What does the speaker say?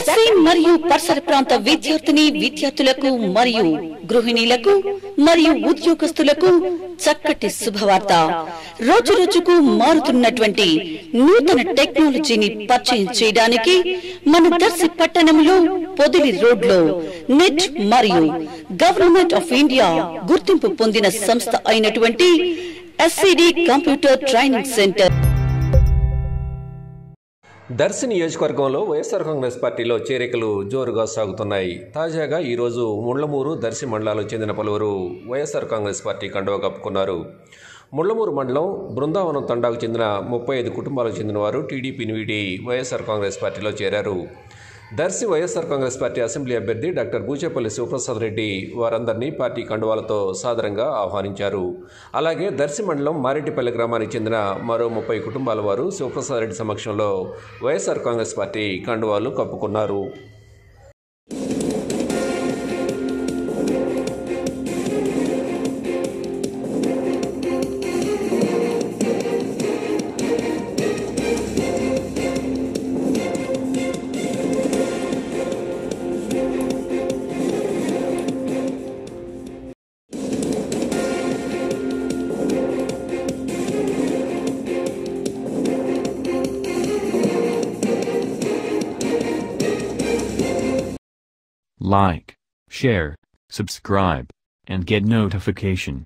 దర్శి మరియు పరిసర ప్రాంత విద్యార్థులకు మరియు గృహిణీలకు మరియు ఉద్యోగస్తులకు చక్కటి శుభవార్త. రోజు రోజుకు మారుతున్నటువంటి నూతన టెక్నాలజీని పరిచయం చేయడానికి మన దర్శి పట్టణంలో పొదిలి రోడ్లో నెట్ మరియు గవర్నమెంట్ ఆఫ్ ఇండియా గుర్తింపు పొందిన సంస్థ అయినటువంటి SCD computer training centre. Darsi నియోజకవర్గంలో వైఎస్ఆర్ కాంగ్రెస్ పార్టీలో చేరికలు జోరుగా సాగుతున్నాయి. తాజాగా ఈరోజు ముళ్లమూరు, దర్శి మండలాలకు చెందిన పలువురు వైఎస్ఆర్ కాంగ్రెస్ పార్టీ కండువా కప్పుకున్నారు. ముళ్లమూరు మండలం బృందావనం తండాకు చెందిన 35 కుటుంబాలకు చెందిన వారు టీడీపీని వీడి వైఎస్ఆర్ కాంగ్రెస్ పార్టీలో చేరారు. దర్శి వైఎస్ఆర్ కాంగ్రెస్ పార్టీ అసెంబ్లీ అభ్యర్థి డాక్టర్ బూచేపల్లి శివప్రసాద్ రెడ్డి వారందరినీ పార్టీ కండువాలతో సాదరంగా ఆహ్వానించారు. అలాగే దర్శి మండలం మారెడ్డిపల్లి గ్రామానికి చెందిన మరో 30 కుటుంబాల వారు శివప్రసాద్ రెడ్డి సమక్షంలో వైఎస్ఆర్ కాంగ్రెస్ పార్టీ కండువాలు కప్పుకున్నారు. Like, share, subscribe, and get notification.